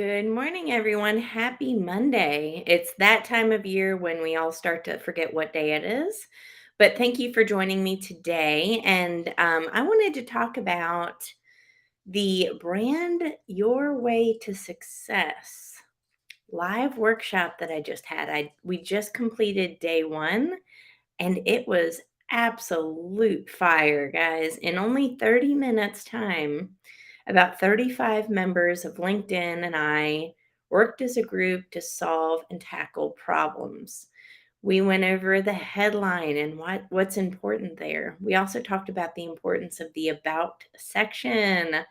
Good morning, everyone. Happy Monday. It's that time of year when we all start to forget what day it is. But thank you for joining me today. And I wanted to talk about the Brand Your Way to Success live workshop that I just had. We just completed day one, and it was absolute fire, guys. In only 30 minutes time, about 35 members of LinkedIn and I worked as a group to solve and tackle problems. We went over the headline and what's important there. We also talked about the importance of the about section.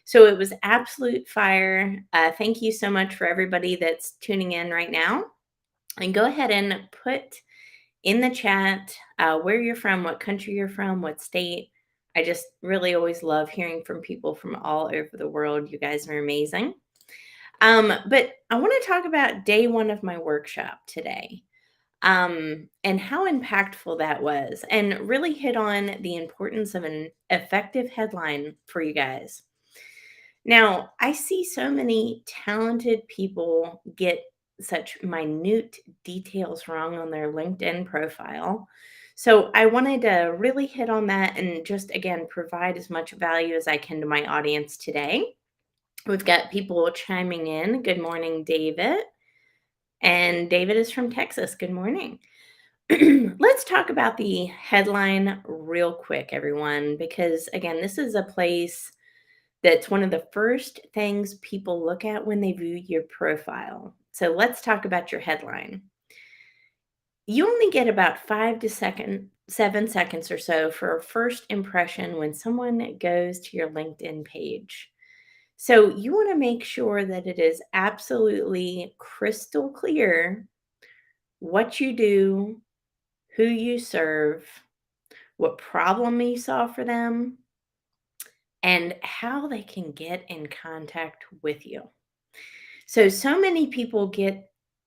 So it was absolute fire. Thank you so much for everybody that's tuning in right now. And go ahead and put in the chat where you're from, what country you're from, what state. I just really always love hearing from people from all over the world. You guys are amazing. But I want to talk about day one of my workshop today, and how impactful that was, and really hit on the importance of an effective headline for you guys. Now, I see so many talented people get such minute details wrong on their LinkedIn profile. So, I wanted to really hit on that and just again provide as much value as I can to my audience today. We've got people chiming in. Good morning, David. And David is from Texas. Good morning. Let's talk about the headline real quick, everyone, because again, this is a place that's one of the first things people look at when they view your profile. So let's talk about your headline. You only get about 7 seconds or so for a first impression when someone goes to your LinkedIn page. So you want to make sure that it is absolutely crystal clear what you do, who you serve, what problem you solve for them, and how they can get in contact with you. So many people get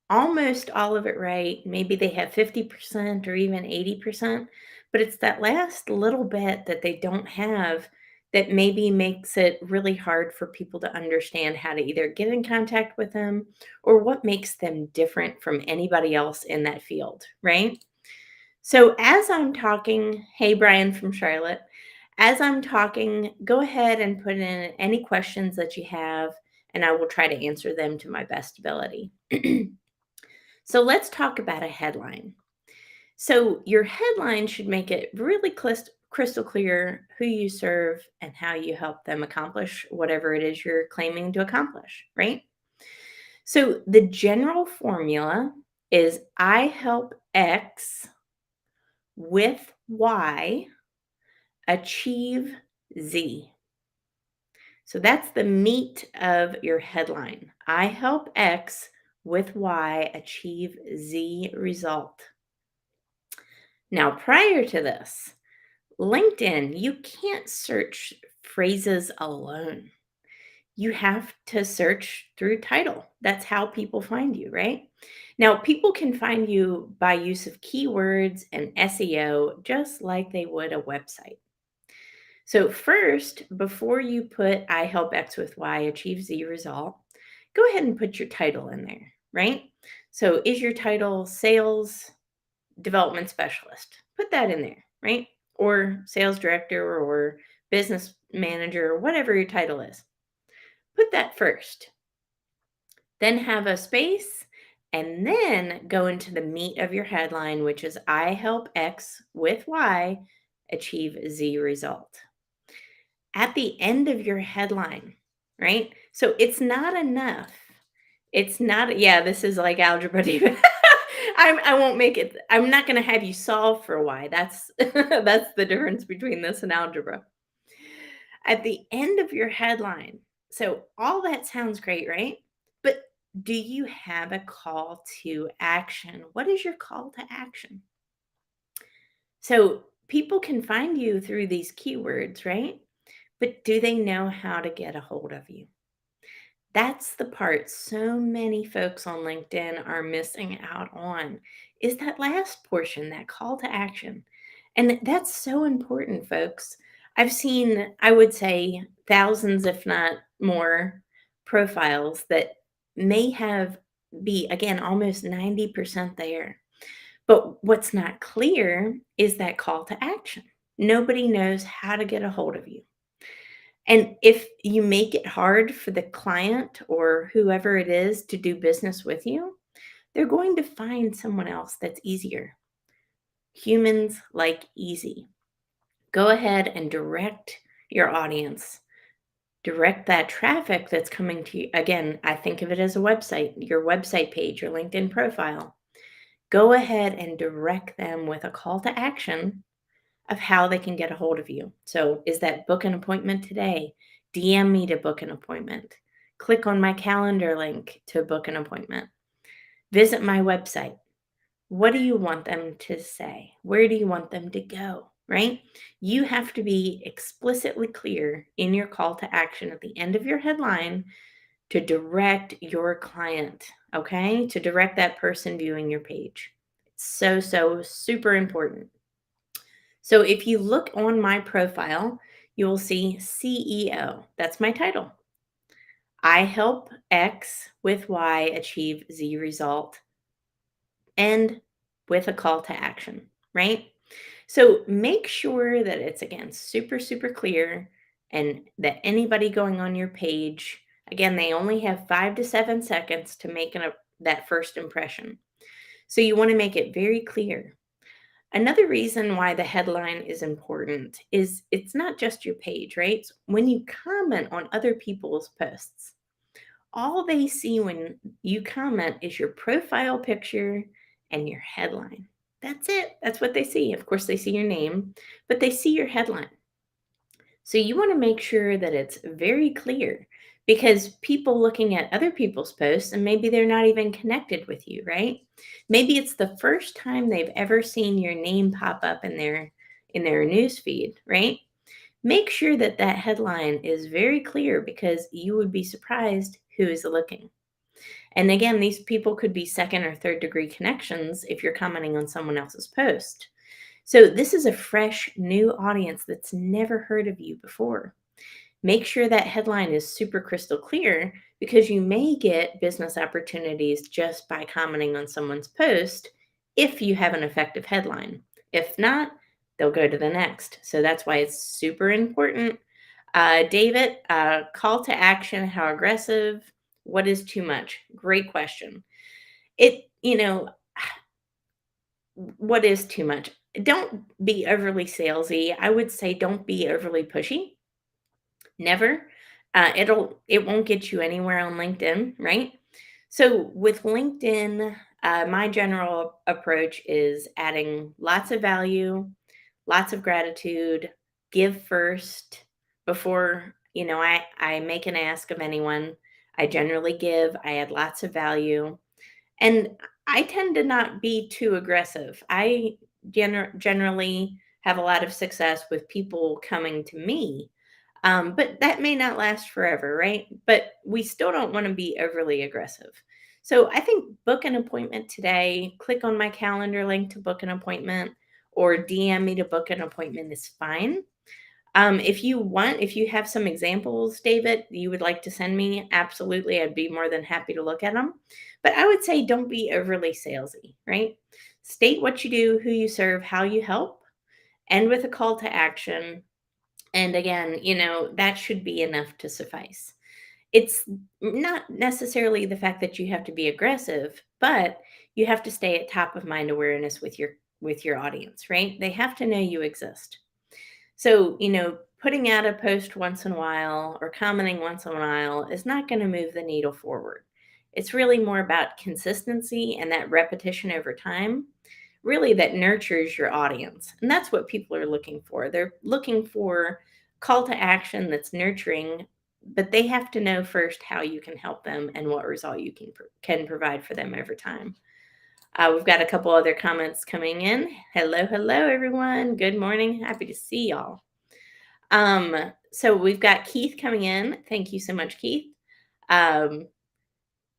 almost all of it right. Maybe they have 50% or even 80%, but it's that last little bit that they don't have that maybe makes it really hard for people to understand how to either get in contact with them or what makes them different from anybody else in that field, right? So as I'm talking, hey, Brian from Charlotte, as I'm talking, go ahead and put in any questions that you have, and I will try to answer them to my best ability. So let's talk about a headline. So your headline should make it really crystal clear who you serve and how you help them accomplish whatever it is you're claiming to accomplish, right? So the general formula is I help X with Y achieve Z. So that's the meat of your headline. I help X with Y achieve Z result. Now, prior to this, LinkedIn, you can't search phrases alone. You have to search through title. That's how people find you, right? Now, people can find you by use of keywords and SEO just like they would a website. So, first, before you put I help X with Y achieve Z result, go ahead and put your title in there, right? So, is your title sales development specialist? Put that in there, right? Or sales director or business manager or whatever your title is. Put that first. Then have a space and then go into the meat of your headline, which is I help X with Y achieve Z result at the end of your headline, right? So it's not enough. It's not, yeah, this is like algebra, David. I won't make it. I'm not going to have you solve for y. That's that's the difference between this and algebra. At the end of your headline, so all that sounds great, right? But do you have a call to action? What is your call to action? So people can find you through these keywords, right? But do they know how to get a hold of you? That's the part so many folks on LinkedIn are missing out on is that last portion, that call to action. And that's so important, folks. I've seen, I would say, thousands, if not more, profiles that may have be again almost 90% there. But what's not clear is that call to action. Nobody knows how to get a hold of you. And if you make it hard for the client or whoever it is to do business with you, they're going to find someone else that's easier. Humans like easy. Go ahead and direct your audience. Direct that traffic that's coming to you. Again, I think of it as a website, your website page, your LinkedIn profile. Go ahead and direct them with a call to action of how they can get a hold of you. So, is that book an appointment today? DM me to book an appointment. Click on my calendar link to book an appointment. Visit my website. What do you want them to say? Where do you want them to go? Right? You have to be explicitly clear in your call to action at the end of your headline to direct your client, okay? To direct that person viewing your page. It's so super important. So if you look on my profile, you will see CEO. That's my title. I help X with Y achieve Z result and with a call to action, right? So make sure that it's again super clear and that anybody going on your page, again, they only have 5 to 7 seconds to make that first impression. So you want to make it very clear. Another reason why the headline is important is it's not just your page, right? When you comment on other people's posts, all they see when you comment is your profile picture and your headline. That's it. That's what they see. Of course, they see your name, but they see your headline. So you want to make sure that it's very clear because people looking at other people's posts and maybe they're not even connected with you, right? Maybe it's the first time they've ever seen your name pop up in their news feed, right? Make sure that that headline is very clear because you would be surprised who is looking. And again, these people could be second or third degree connections if you're commenting on someone else's post. So this is a fresh, new audience that's never heard of you before. Make sure that headline is super crystal clear because you may get business opportunities just by commenting on someone's post if you have an effective headline. If not, they'll go to the next. So that's why it's super important. David, call to action, how aggressive? What is too much? Great question. What is too much? Don't be overly salesy. I would say don't be overly pushy. Never. It won't get you anywhere on LinkedIn, right? So with LinkedIn, my general approach is adding lots of value, lots of gratitude, give first before, I make an ask of anyone. I generally give, I add lots of value. And I tend to not be too aggressive. I generally have a lot of success with people coming to me. But that may not last forever, right? But we still don't want to be overly aggressive. So I think book an appointment today, click on my calendar link to book an appointment, or DM me to book an appointment is fine. If you have some examples, David, you would like to send me, absolutely, I'd be more than happy to look at them. But I would say don't be overly salesy, right? State what you do, who you serve, how you help, end with a call to action. And again, that should be enough to suffice. It's not necessarily the fact that you have to be aggressive, but you have to stay at top of mind awareness with your audience, right? They have to know you exist. So, putting out a post once in a while or commenting once in a while is not going to move the needle forward. It's really more about consistency and that repetition over time, really that nurtures your audience. And that's what people are looking for. They're looking for call to action that's nurturing, but they have to know first how you can help them and what result you can provide for them over time. We've got a couple other comments coming in. Hello, everyone. Good morning. Happy to see y'all. So we've got Keith coming in. Thank you so much, Keith.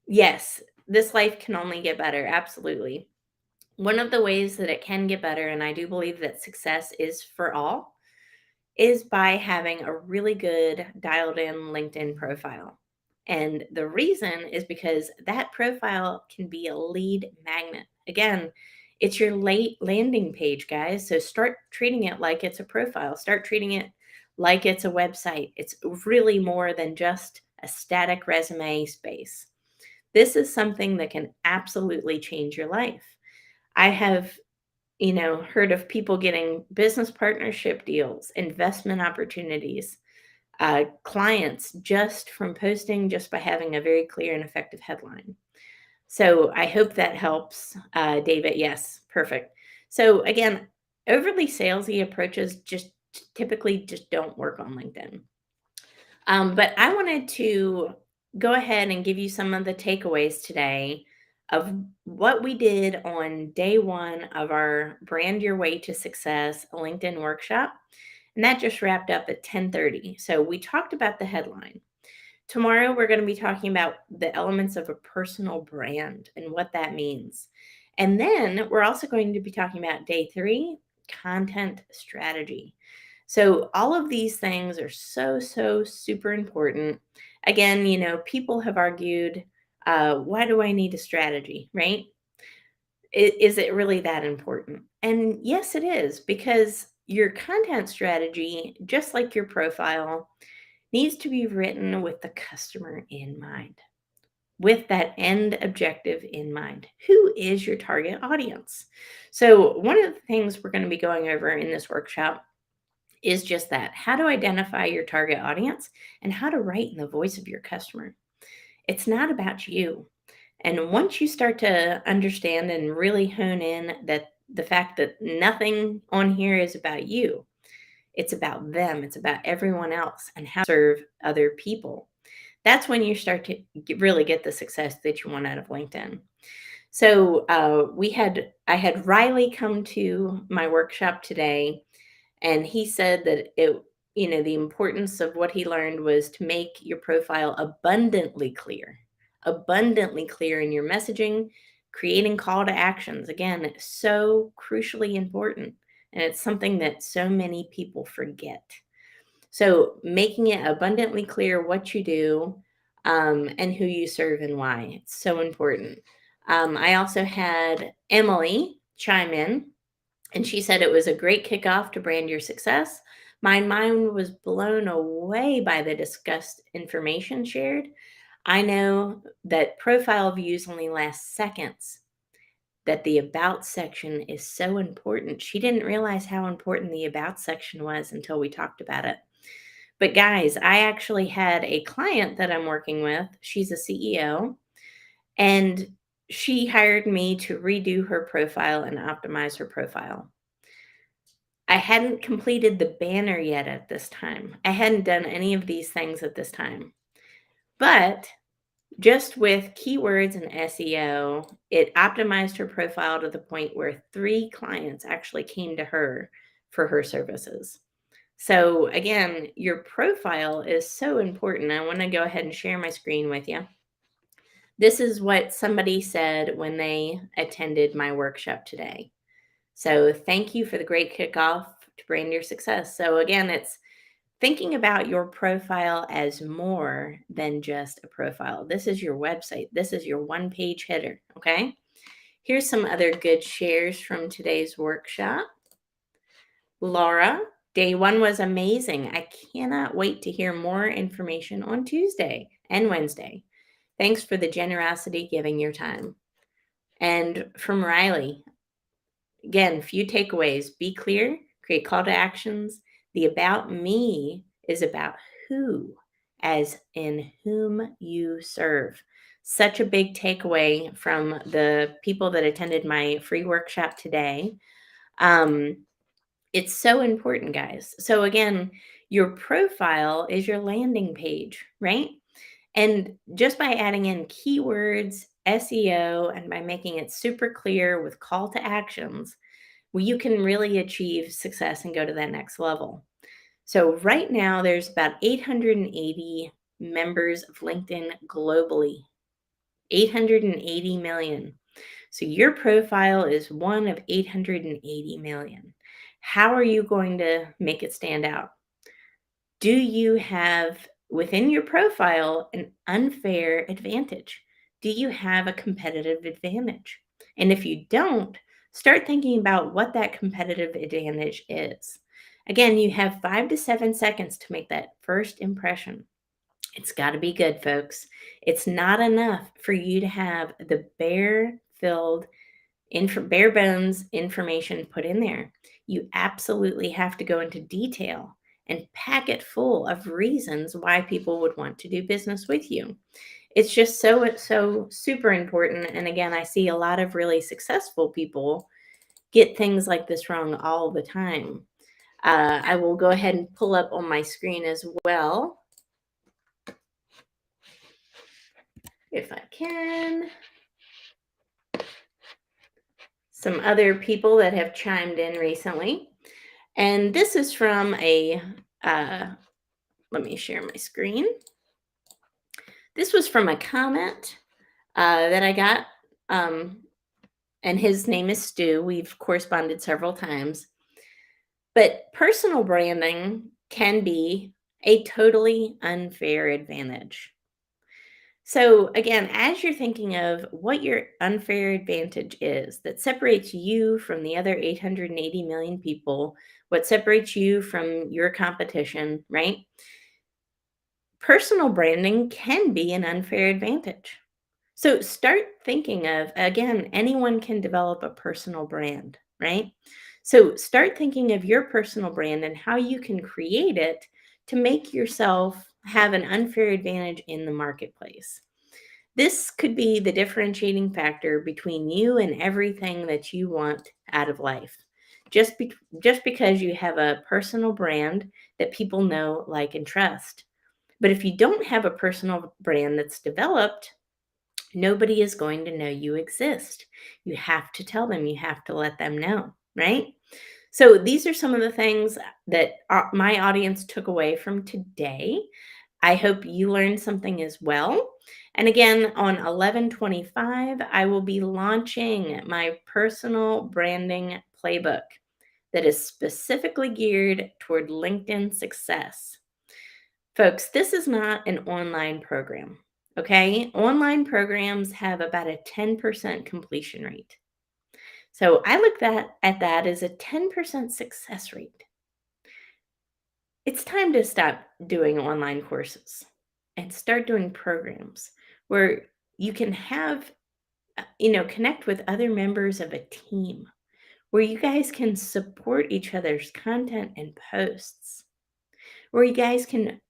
Yes, this life can only get better. Absolutely. One of the ways that it can get better, and I do believe that success is for all, is by having a really good dialed in LinkedIn profile. And the reason is because that profile can be a lead magnet. Again, it's your late landing page, guys. So start treating it like it's a profile. Start treating it like it's a website. It's really more than just a static resume space. This is something that can absolutely change your life. I have, heard of people getting business partnership deals, investment opportunities, clients just from posting, just by having a very clear and effective headline. So I hope that helps, David. Yes, perfect. So again, overly salesy approaches just typically just don't work on LinkedIn. But I wanted to go ahead and give you some of the takeaways today of what we did on day one of our Brand Your Way to Success LinkedIn workshop. And that just wrapped up at 10:30. So we talked about the headline. Tomorrow, we're going to be talking about the elements of a personal brand and what that means. And then we're also going to be talking about day three, content strategy. So, all of these things are so, so super important. Again, people have argued, why do I need a strategy, right? Is it really that important? And yes, it is, because your content strategy, just like your profile, needs to be written with the customer in mind, with that end objective in mind. Who is your target audience? So, one of the things we're going to be going over in this workshop is just that, how to identify your target audience and how to write in the voice of your customer. It's not about you. And once you start to understand and really hone in that the fact that nothing on here is about you, it's about them, it's about everyone else and how to serve other people. That's when you start to really get the success that you want out of LinkedIn. So I had Riley come to my workshop today, and he said that the importance of what he learned was to make your profile abundantly clear in your messaging, creating call to actions. Again, it's so crucially important, and it's something that so many people forget. So, making it abundantly clear what you do, and who you serve and why. It's so important. I also had Emily chime in, and she said it was a great kickoff to brand your success. My mind was blown away by the discussed information shared. I know that profile views only last seconds, that the about section is so important. She didn't realize how important the about section was until we talked about it. But guys, I actually had a client that I'm working with. She's a CEO, and she hired me to redo her profile and optimize her profile. I hadn't completed the banner yet at this time. I hadn't done any of these things at this time. But just with keywords and SEO, it optimized her profile to the point where 3 clients actually came to her for her services. So again, your profile is so important. I want to go ahead and share my screen with you. This is what somebody said when they attended my workshop today. So thank you for the great kickoff to brand your success. So again, it's thinking about your profile as more than just a profile. This is your website. This is your one-page header, okay? Here's some other good shares from today's workshop. Laura, day one was amazing. I cannot wait to hear more information on Tuesday and Wednesday. Thanks for the generosity giving your time. And from Riley, again, few takeaways. Be clear, create call to actions. The about me is about who, as in whom you serve. Such a big takeaway from the people that attended my free workshop today. It's so important, guys. So again, your profile is your landing page, right? And just by adding in keywords, SEO, and by making it super clear with call to actions, well, you can really achieve success and go to that next level. So right now, there's about 880 members of LinkedIn globally, 880 million. So your profile is one of 880 million. How are you going to make it stand out? Do you have within your profile an unfair advantage? Do you have a competitive advantage? And if you don't, start thinking about what that competitive advantage is. Again, you have 5 to 7 seconds to make that first impression. It's got to be good, folks. It's not enough for you to have the bare bones information put in there. You absolutely have to go into detail and pack it full of reasons why people would want to do business with you. It's just so super important. And again, I see a lot of really successful people get things like this wrong all the time. I will go ahead and pull up on my screen as well, if I can, some other people that have chimed in recently. And this is from let me share my screen. This was from a comment that I got, and his name is Stu. We've corresponded several times. But personal branding can be a totally unfair advantage. So, again, as you're thinking of what your unfair advantage is that separates you from the other 880 million people, what separates you from your competition, right? Personal branding can be an unfair advantage. So, start thinking of, again, anyone can develop a personal brand, right? So, start thinking of your personal brand and how you can create it to make yourself have an unfair advantage in the marketplace. This could be the differentiating factor between you and everything that you want out of life. Just because you have a personal brand that people know, like, and trust. But if you don't have a personal brand that's developed, nobody is going to know you exist. You have to tell them, you have to let them know, right? So these are some of the things that my audience took away from today. I hope you learned something as well. And again, on 11/25, I will be launching my personal branding playbook that is specifically geared toward LinkedIn success. Folks, this is not an online program, okay? Online programs have about a 10% completion rate. So I look at that as a 10% success rate. It's time to stop doing online courses and start doing programs where you can have, connect with other members of a team, where you guys can support each other's content and posts, where you guys can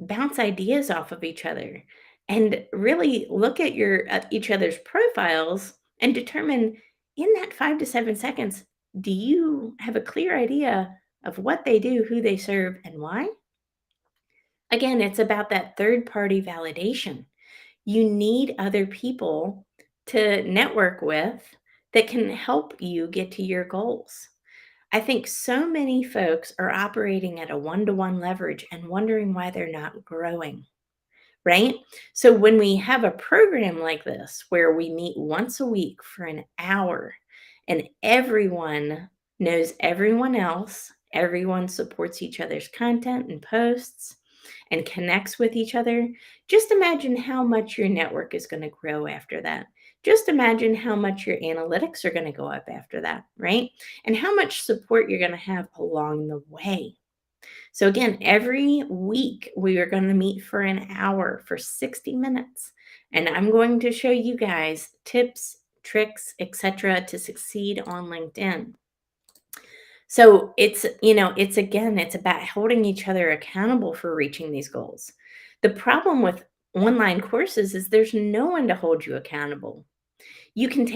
bounce ideas off of each other and really look at each other's profiles and determine, in that 5 to 7 seconds, do you have a clear idea of what they do, who they serve, and why? Again, it's about that third party validation. You need other people to network with that can help you get to your goals. I think so many folks are operating at a one-to-one leverage and wondering why they're not growing, right? So when we have a program like this where we meet once a week for an hour and everyone knows everyone else, everyone supports each other's content and posts and connects with each other, just imagine how much your network is going to grow after that. Just imagine how much your analytics are going to go up after that, right? And how much support you're going to have along the way. So again, every week we are going to meet for an hour for 60 minutes. And I'm going to show you guys tips, tricks, etc. to succeed on LinkedIn. So it's about holding each other accountable for reaching these goals. The problem with online courses is there's no one to hold you accountable. You can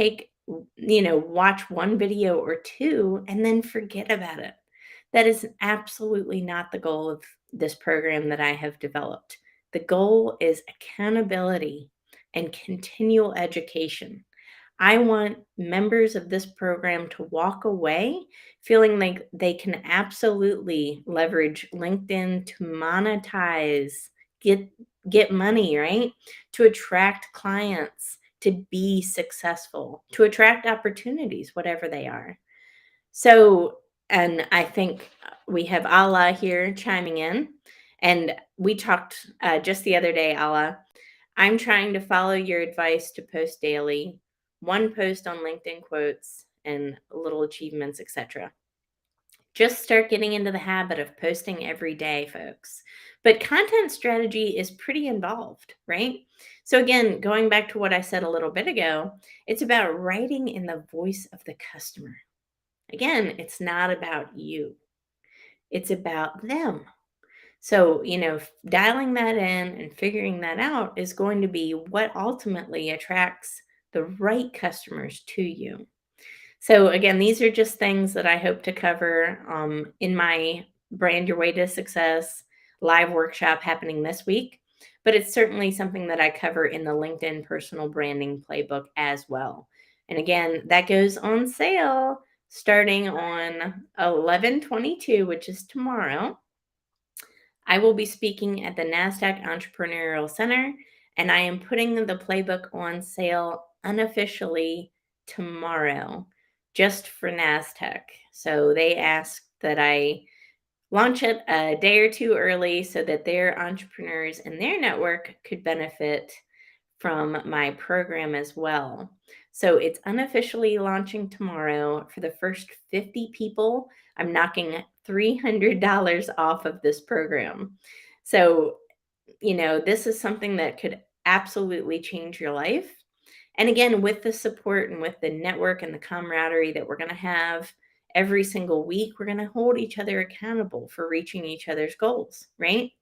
watch one video or two and then forget about it. That is absolutely not the goal of this program that I have developed. The goal is accountability and continual education. I want members of this program to walk away feeling like they can absolutely leverage LinkedIn to monetize, get get money, right? To attract clients, to be successful, to attract opportunities, whatever they are. So, and I think we have Allah here chiming in. And we talked just the other day, Ala. I'm trying to follow your advice to post daily, one post on LinkedIn quotes and little achievements, etc. Just start getting into the habit of posting every day, folks. But content strategy is pretty involved, right? So, again, going back to what I said a little bit ago, it's about writing in the voice of the customer. Again, it's not about you, it's about them. So, dialing that in and figuring that out is going to be what ultimately attracts the right customers to you. So, again, these are just things that I hope to cover in my Brand Your Way to Success live workshop happening this week. But it's certainly something that I cover in the LinkedIn Personal Branding Playbook as well. And again, that goes on sale starting on 11/22, which is tomorrow. I will be speaking at the NASDAQ Entrepreneurial Center, and I am putting the playbook on sale unofficially tomorrow just for NASDAQ. So they asked that I launch it a day or two early so that their entrepreneurs in their network could benefit from my program as well. So it's unofficially launching tomorrow. For the first 50 people, I'm knocking $300 off of this program. So, this is something that could absolutely change your life. And again, with the support and with the network and the camaraderie that we're going to have every single week, we're going to hold each other accountable for reaching each other's goals, right?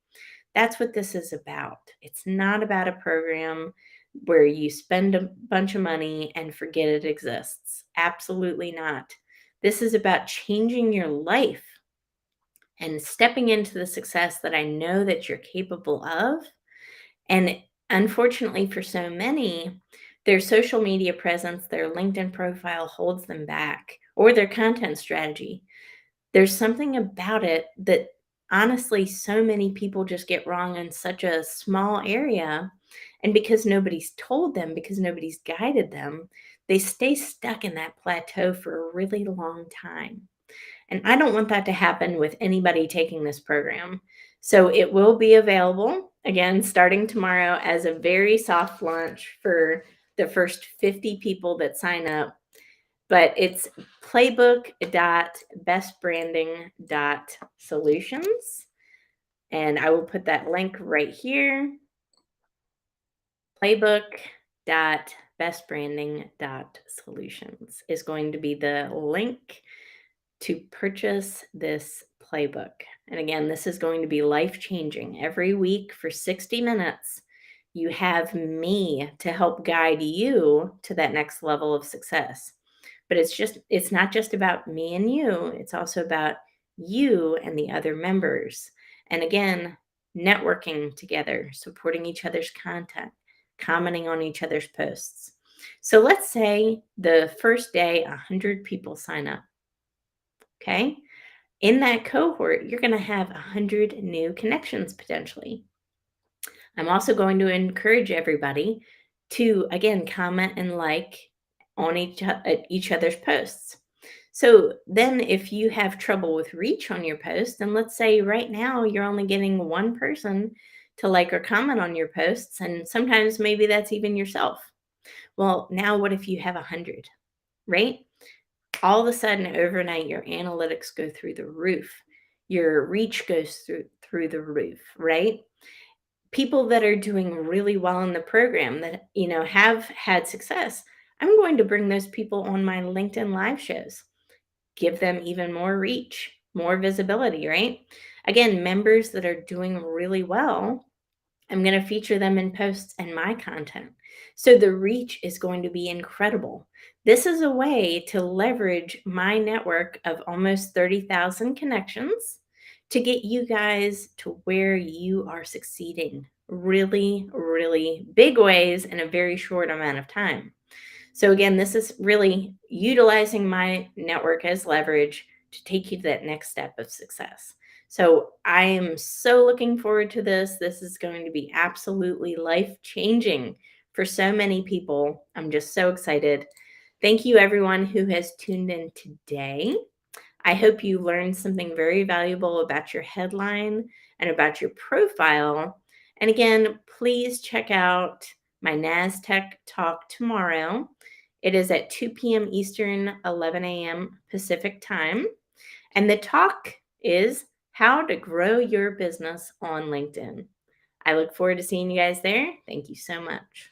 That's what this is about. It's not about a program where you spend a bunch of money and forget it exists. Absolutely not. This is about changing your life and stepping into the success that I know that you're capable of. And unfortunately, for so many, their social media presence, their LinkedIn profile holds them back, or their content strategy. There's something about it that honestly so many people just get wrong in such a small area. And because nobody's told them, because nobody's guided them, they stay stuck in that plateau for a really long time. And I don't want that to happen with anybody taking this program. So it will be available again starting tomorrow as a very soft launch for the first 50 people that sign up. But it's playbook.bestbranding.solutions. And I will put that link right here. Playbook.bestbranding.solutions is going to be the link to purchase this playbook. And again, this is going to be life-changing. Every week for 60 minutes, you have me to help guide you to that next level of success. But it's not just about me and you, it's also about you and the other members. And again, networking together, supporting each other's content, commenting on each other's posts. So let's say the first day 100 people sign up. Okay? In that cohort, you're going to have 100 new connections potentially. I'm also going to encourage everybody to, again, comment and like on each other's posts. So then if you have trouble with reach on your post, and let's say right now you're only getting one person to like or comment on your posts, and sometimes maybe that's even yourself. Well, now what if you have 100, right? All of a sudden overnight your analytics go through the roof. Your reach goes through the roof, right? People that are doing really well in the program that, have had success, I'm going to bring those people on my LinkedIn live shows, give them even more reach, more visibility, right? Again, members that are doing really well, I'm going to feature them in posts and my content. So the reach is going to be incredible. This is a way to leverage my network of almost 30,000 connections to get you guys to where you are succeeding really, really big ways in a very short amount of time. So again, this is really utilizing my network as leverage to take you to that next step of success. So I am so looking forward to this. This is going to be absolutely life-changing for so many people. I'm just so excited. Thank you everyone who has tuned in today. I hope you learned something very valuable about your headline, and about your profile. And again, please check out my NASTech talk tomorrow. It is at 2 p.m. Eastern, 11 a.m. Pacific time. And the talk is how to grow your business on LinkedIn. I look forward to seeing you guys there. Thank you so much.